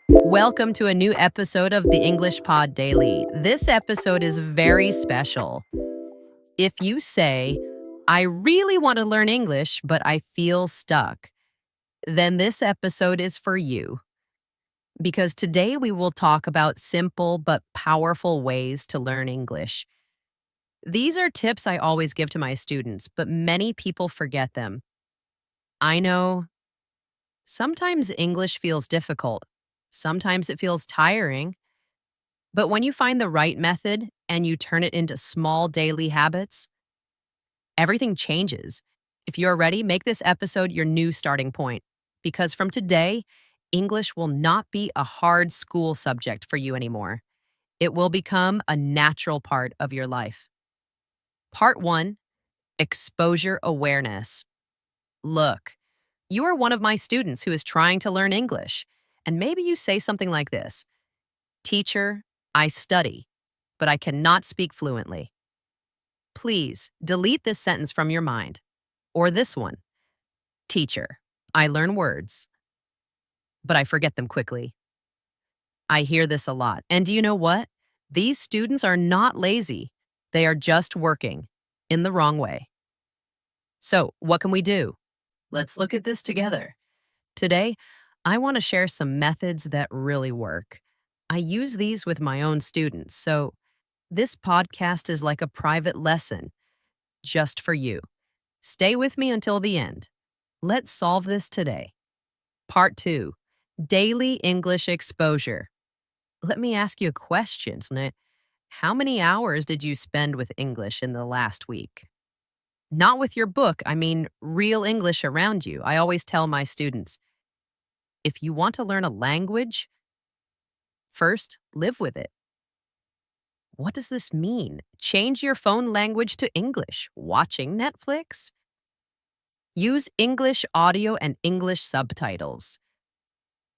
Welcome to a new episode of the English Pod Daily. This episode is very special. If you say, I really want to learn English, but I feel stuck, then this episode is for you. Because today we will talk about simple but powerful ways to learn English. These are tips I always give to my students, but many people forget them. I know sometimes English feels difficult. Sometimes it feels tiring. But when you find the right method and you turn it into small daily habits, everything changes. If you're ready, make this episode your new starting point. Because from today, English will not be a hard school subject for you anymore. It will become a natural part of your life. Part 1, Exposure Awareness. Look, you are one of my students who is trying to learn English, and maybe you say something like this: Teacher, I study, but I cannot speak fluently. Please delete this sentence from your mind. Or this one: Teacher, I learn words, but I forget them quickly. I hear this a lot. And do you know what? These students are not lazy. They are just working in the wrong way. So, what can we do? Let's look at this together. Today, I want to share some methods that really work. I use these with my own students, so this podcast is like a private lesson just for you. Stay with me until the end. Let's solve this today. Part 2, Daily English Exposure. Let me ask you a question. How many hours did you spend with English in the last week? Not with your book, I mean real English around you. I always tell my students, if you want to learn a language, first live with it. What does this mean? Change your phone language to English. Watching Netflix? Use English audio and English subtitles.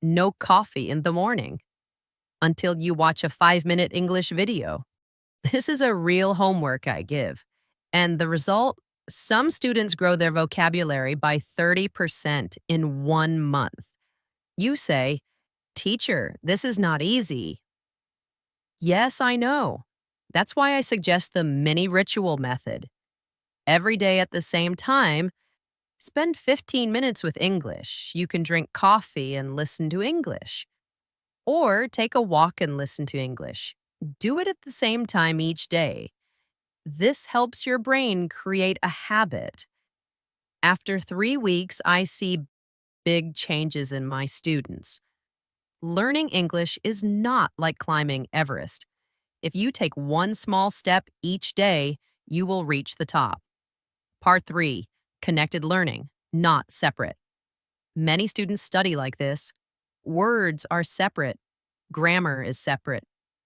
No coffee in the morning until you watch a 5-minute English video. This is a real homework I give. And the result? Some students grow their vocabulary by 30% in 1 month. You say, Teacher, this is not easy. Yes, I know. That's why I suggest the mini ritual method. Every day at the same time, spend 15 minutes with English. You can drink coffee and listen to English. Or take a walk and listen to English. Do it at the same time each day. This helps your brain create a habit. After 3 weeks, I see big changes in my students. Learning English is not like climbing Everest. If you take one small step each day, you will reach the top. Part 3, Connected Learning, not separate. Many students study like this. Words are separate. Grammar is separate.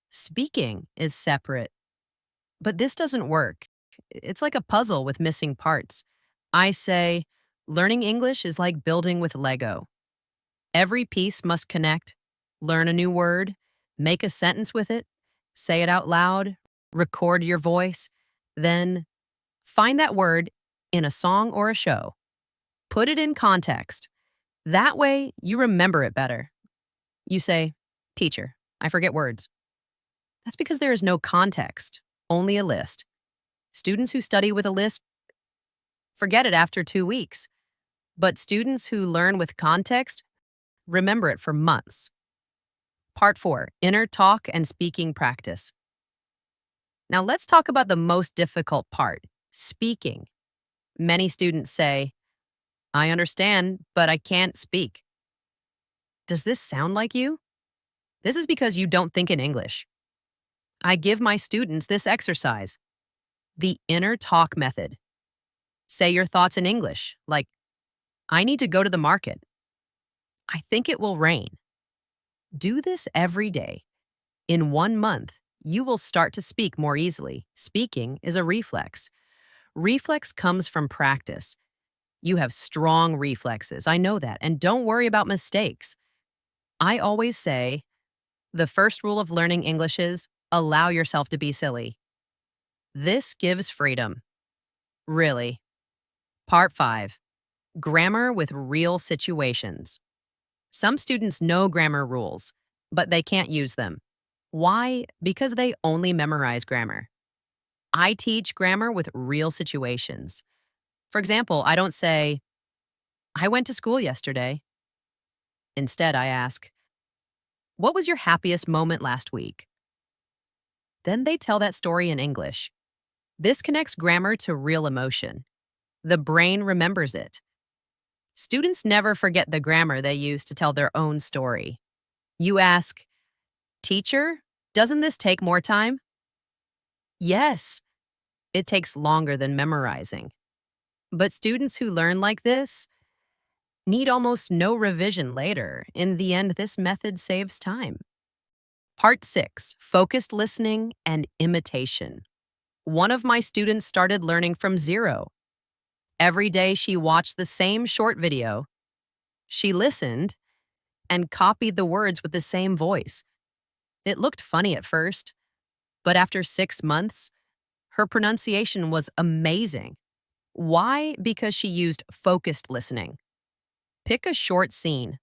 Speaking is separate. But this doesn't work. It's like a puzzle with missing parts. I say, learning English is like building with Lego. Every piece must connect. Learn a new word, make a sentence with it, say it out loud, record your voice, then find that word in a song or a show. Put it in context. That way, you remember it better. You say, Teacher, I forget words. That's because there is no context, only a list. Students who study with a list forget it after 2 weeks. But students who learn with context remember it for months. Part 4, Inner Talk and Speaking Practice. Now let's talk about the most difficult part, speaking. Many students say, I understand, but I can't speak. Does this sound like you? This is because you don't think in English. I give my students this exercise, the inner talk method. Say your thoughts in English, like, I need to go to the market. I think it will rain. Do this every day. In 1 month, you will start to speak more easily. Speaking is a reflex. Reflex comes from practice. You have strong reflexes, I know that, and don't worry about mistakes. I always say, the first rule of learning English is allow yourself to be silly. This gives freedom. Really. Part 5, Grammar with real situations. Some students know grammar rules, but they can't use them. Why? Because they only memorize grammar. I teach grammar with real situations. For example, I don't say, I went to school yesterday. Instead, I ask, what was your happiest moment last week? Then they tell that story in English. This connects grammar to real emotion. The brain remembers it. Students never forget the grammar they use to tell their own story. You ask, teacher, doesn't this take more time? Yes, it takes longer than memorizing. But students who learn like this need almost no revision later. In the end, this method saves time. Part 6, Focused Listening and Imitation. One of my students started learning from zero. Every day she watched the same short video. She listened and copied the words with the same voice. It looked funny at first, but after 6 months, her pronunciation was amazing. Why? Because she used focused listening. Pick a short scene,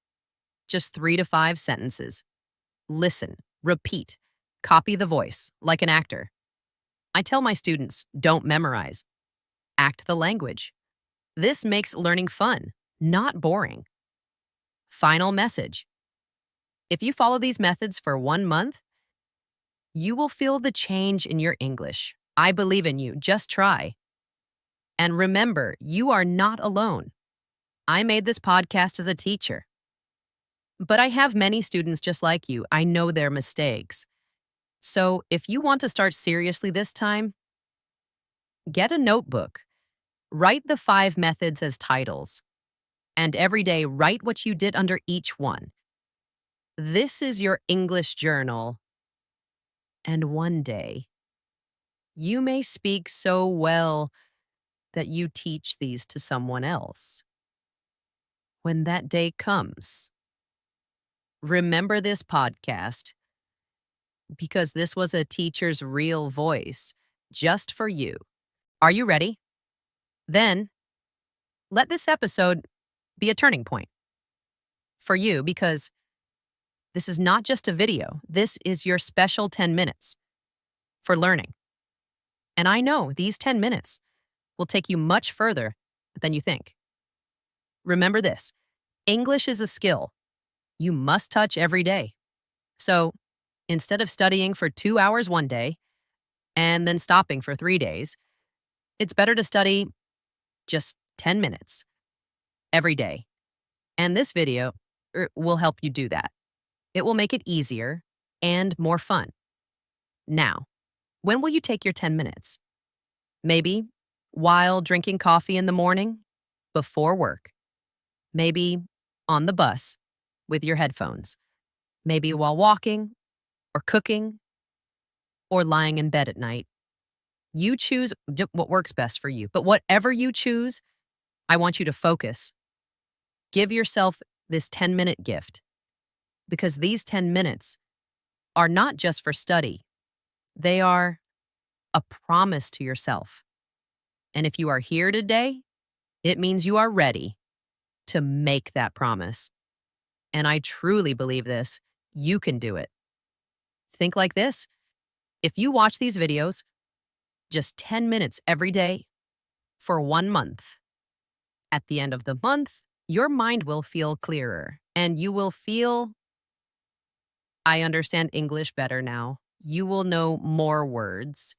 just 3 to 5 sentences. Listen, repeat, copy the voice, like an actor. I tell my students, don't memorize. Act the language. This makes learning fun, not boring. Final message. If you follow these methods for 1 month, you will feel the change in your English. I believe in you. Just try. And remember, you are not alone. I made this podcast as a teacher. But I have many students just like you. I know their mistakes. So if you want to start seriously this time, get a notebook. Write the 5 methods as titles. And every day, write what you did under each one. This is your English journal. And one day, you may speak so well that you teach these to someone else. When that day comes, remember this podcast because this was a teacher's real voice just for you. Are you ready? Then, let this episode be a turning point for you because this is not just a video. This is your special 10 minutes for learning. And I know these 10 minutes will take you much further than you think. Remember this, English is a skill you must touch every day. So instead of studying for 2 hours one day and then stopping for 3 days, it's better to study just 10 minutes every day. And this video will help you do that. It will make it easier and more fun. Now, when will you take your 10 minutes? Maybe while drinking coffee in the morning, before work. Maybe on the bus with your headphones. Maybe while walking or cooking or lying in bed at night. You choose what works best for you. But whatever you choose, I want you to focus. Give yourself this 10-minute gift because these 10 minutes are not just for study. They are a promise to yourself. And if you are here today, it means you are ready to make that promise. And I truly believe this. You can do it. Think like this. If you watch these videos just 10 minutes every day for 1 month, at the end of the month, your mind will feel clearer and you will feel, I understand English better now. You will know more words.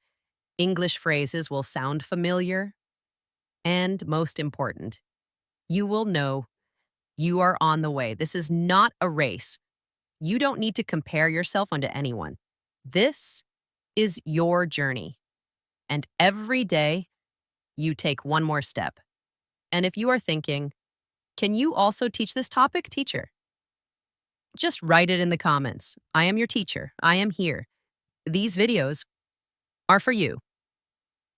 English phrases will sound familiar. And most important, you will know you are on the way. This is not a race. You don't need to compare yourself onto anyone. This is your journey. And every day, you take one more step. And if you are thinking, can you also teach this topic, teacher? Just write it in the comments. I am your teacher. I am here. These videos are for you.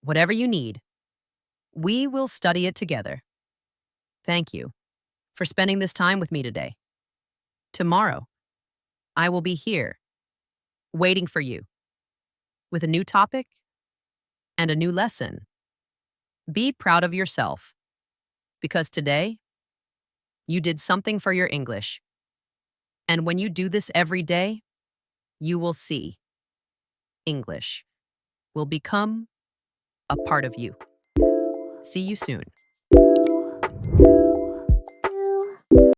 Whatever you need, we will study it together. Thank you for spending this time with me today. Tomorrow, I will be here waiting for you with a new topic and a new lesson. Be proud of yourself because today you did something for your English. And when you do this every day, you will see English will become a part of you. See you soon.